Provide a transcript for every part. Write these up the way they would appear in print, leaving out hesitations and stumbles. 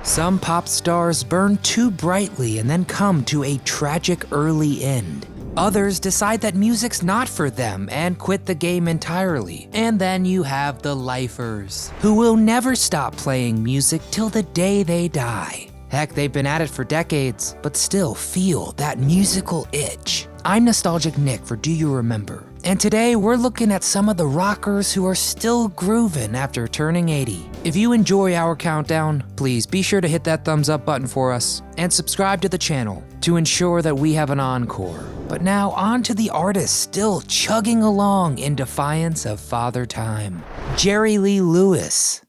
Some pop stars burn too brightly and then come to a tragic early end. Others decide that music's not for them and quit the game entirely. And then you have the lifers, who will never stop playing music till the day they die. Heck, they've been at it for decades, but still feel that musical itch. I'm Nostalgic Nick for Do You Remember? And today we're looking at some of the rockers who are still grooving after turning 80. If you enjoy our countdown, please be sure to hit that thumbs up button for us and subscribe to the channel to ensure that we have an encore. But now on to the artist still chugging along in defiance of Father Time. Jerry Lee Lewis.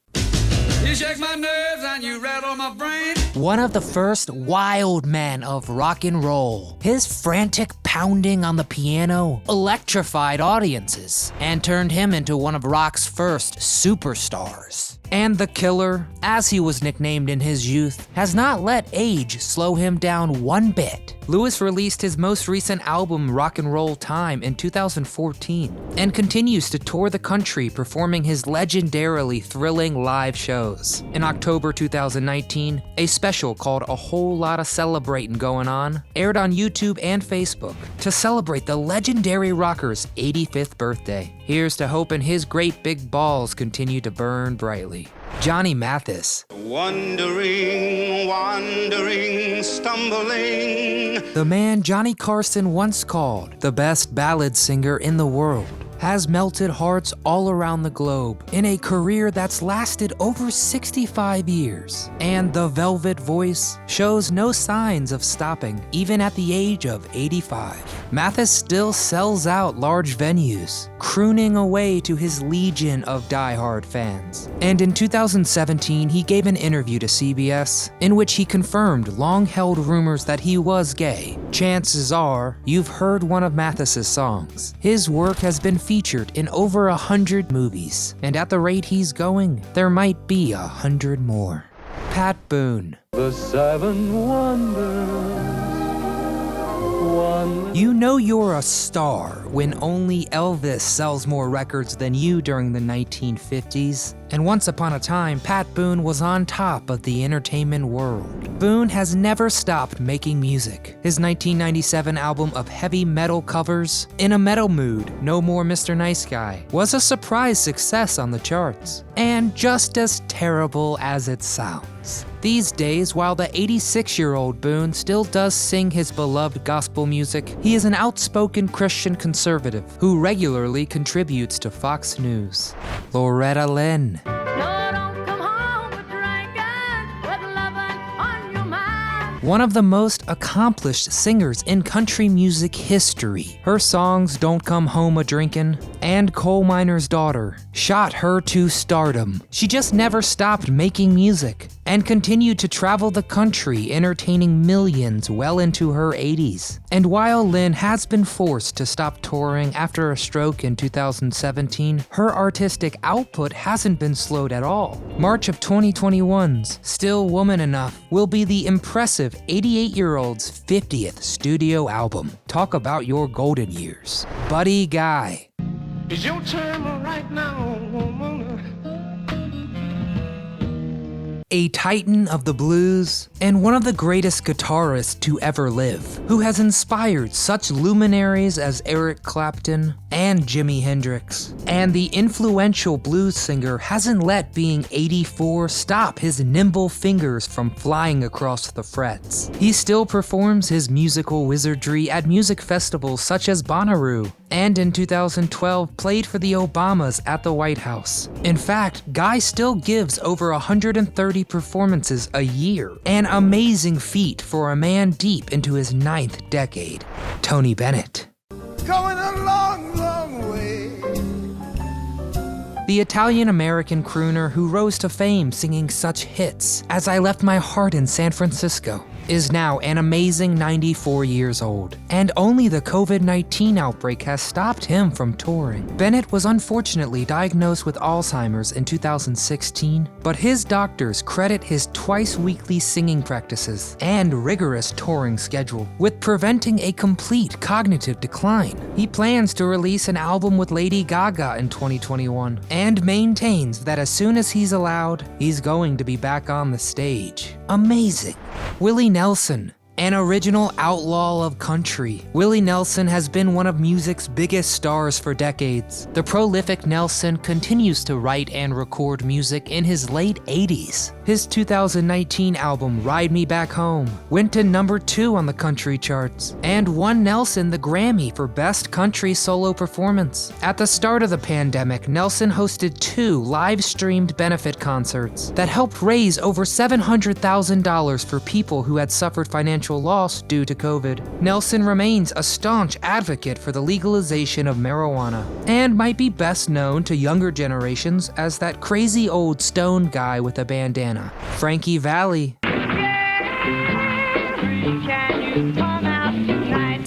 You shake my nerves and you rattle my brain. One of the first wild men of rock and roll. His frantic pounding on the piano electrified audiences and turned him into one of rock's first superstars. And the Killer, as he was nicknamed in his youth, has not let age slow him down one bit. Lewis released his most recent album, Rock and Roll Time, in 2014, and continues to tour the country performing his legendarily thrilling live shows. In October 2019, a special called A Whole Lotta Celebratin' Going On aired on YouTube and Facebook to celebrate the legendary rocker's 85th birthday. Here's to hoping his great big balls continue to burn brightly. Johnny Mathis. Wandering, wandering, stumbling. The man Johnny Carson once called the best ballad singer in the world has melted hearts all around the globe in a career that's lasted over 65 years. And the velvet voice shows no signs of stopping, even at the age of 85. Mathis still sells out large venues, crooning away to his legion of diehard fans. And in 2017, he gave an interview to CBS in which he confirmed long-held rumors that he was gay. Chances are, you've heard one of Mathis's songs. His work has been featured in over 100 movies, and at the rate he's going, there might be 100 more. Pat Boone. The seven wonders. You know you're a star when only Elvis sells more records than you during the 1950s. And once upon a time, Pat Boone was on top of the entertainment world. Boone has never stopped making music. His 1997 album of heavy metal covers, In a Metal Mood, No More Mr. Nice Guy, was a surprise success on the charts, and just as terrible as it sounds. These days, while the 86-year-old Boone still does sing his beloved gospel music, he is an outspoken Christian conservative who regularly contributes to Fox News. Loretta Lynn. One of the most accomplished singers in country music history. Her songs Don't Come Home A-Drinkin' and Coal Miner's Daughter shot her to stardom. She just never stopped making music and continued to travel the country entertaining millions well into her 80s. And while Lynn has been forced to stop touring after a stroke in 2017, her artistic output hasn't been slowed at all. March of 2021's Still Woman Enough will be the impressive 88-year-old's 50th studio album. Talk about your golden years. Buddy Guy. It's your time right now, woman. A titan of the blues and one of the greatest guitarists to ever live, who has inspired such luminaries as Eric Clapton and Jimi Hendrix. And the influential blues singer hasn't let being 84 stop his nimble fingers from flying across the frets. He still performs his musical wizardry at music festivals such as Bonnaroo, and in 2012 played for the Obamas at the White House. In fact, Guy still gives over 130 performances a year, an amazing feat for a man deep into his 9th decade. Tony Bennett. Going a long, long way. The Italian-American crooner who rose to fame singing such hits as I Left My Heart in San Francisco is now an amazing 94 years old, and only the COVID-19 outbreak has stopped him from touring. Bennett was unfortunately diagnosed with Alzheimer's in 2016, but his doctors credit his twice-weekly singing practices and rigorous touring schedule with preventing a complete cognitive decline. He plans to release an album with Lady Gaga in 2021, and maintains that as soon as he's allowed, he's going to be back on the stage. Amazing. Willie Nelson, an original outlaw of country. Willie Nelson has been one of music's biggest stars for decades. The prolific Nelson continues to write and record music in his late 80s. His 2019 album, Ride Me Back Home, went to number 2 on the country charts and won Nelson the Grammy for Best Country Solo Performance. At the start of the pandemic, Nelson hosted 2 live-streamed benefit concerts that helped raise over $700,000 for people who had suffered financial loss due to COVID. Nelson remains a staunch advocate for the legalization of marijuana and might be best known to younger generations as that crazy old stone guy with a bandana. Frankie Valley.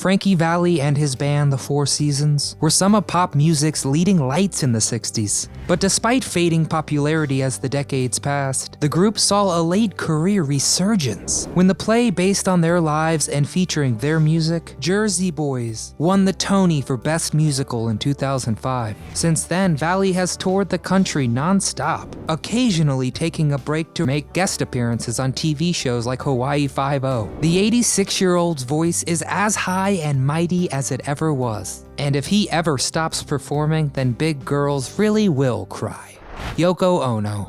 Frankie Valley and his band, The Four Seasons, were some of pop music's leading lights in the 60s. But despite fading popularity as the decades passed, the group saw a late career resurgence when the play based on their lives and featuring their music, Jersey Boys, won the Tony for Best Musical in 2005. Since then, Valley has toured the country non-stop, occasionally taking a break to make guest appearances on TV shows like Hawaii Five-0. The 86-year-old's voice is as high and mighty as it ever was. And if he ever stops performing, then big girls really will cry. Yoko Ono.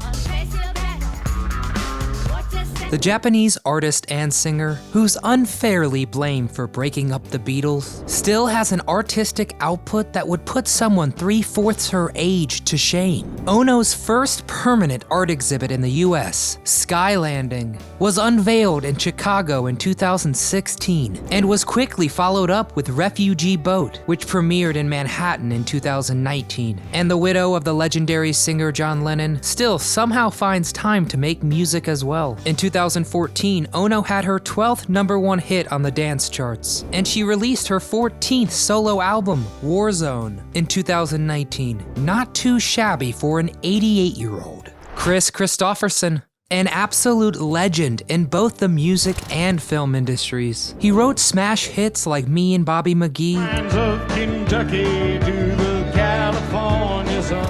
The Japanese artist and singer, who's unfairly blamed for breaking up the Beatles, still has an artistic output that would put someone 3/4 her age to shame. Ono's first permanent art exhibit in the US, Sky Landing, was unveiled in Chicago in 2016 and was quickly followed up with Refugee Boat, which premiered in Manhattan in 2019. And the widow of the legendary singer John Lennon still somehow finds time to make music as well. In 2014, Ono had her 12th #1 hit on the dance charts, and she released her 14th solo album, Warzone, in 2019. Not too shabby for an 88-year-old. Christopherson, an absolute legend in both the music and film industries. He wrote smash hits like Me and Bobby McGee,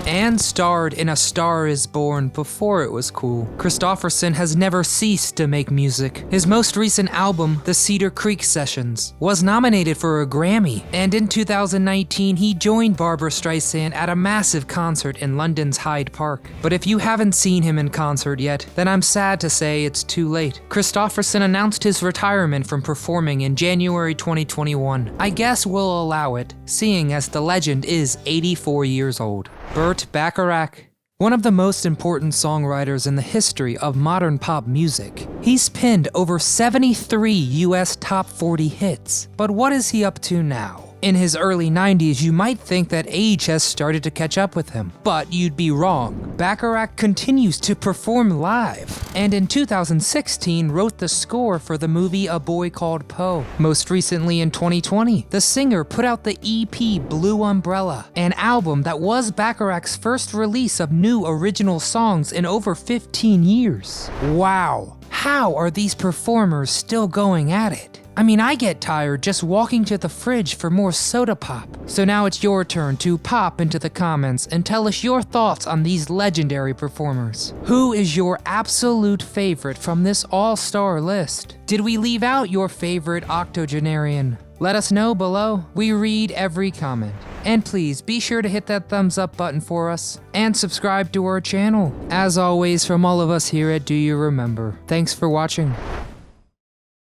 and starred in A Star Is Born before it was cool. Christopherson has never ceased to make music. His most recent album, The Cedar Creek Sessions, was nominated for a Grammy, and in 2019 he joined Barbra Streisand at a massive concert in London's Hyde Park. But if you haven't seen him in concert yet, then I'm sad to say it's too late. Christopherson announced his retirement from performing in January 2021. I guess we'll allow it, seeing as the legend is 84 years old. Bert Bach, one of the most important songwriters in the history of modern pop music. He's penned over 73 US top 40 hits. But what is he up to now? In his early 90s, you might think that age has started to catch up with him, but you'd be wrong. Bacharach continues to perform live, and in 2016 wrote the score for the movie A Boy Called Poe. Most recently in 2020, the singer put out the EP Blue Umbrella, an album that was Bacharach's first release of new original songs in over 15 years. Wow, how are these performers still going at it? I mean, I get tired just walking to the fridge for more soda pop. So now it's your turn to pop into the comments and tell us your thoughts on these legendary performers. Who is your absolute favorite from this all-star list? Did we leave out your favorite octogenarian? Let us know below. We read every comment. And please be sure to hit that thumbs up button for us and subscribe to our channel. As always, from all of us here at Do You Remember, thanks for watching.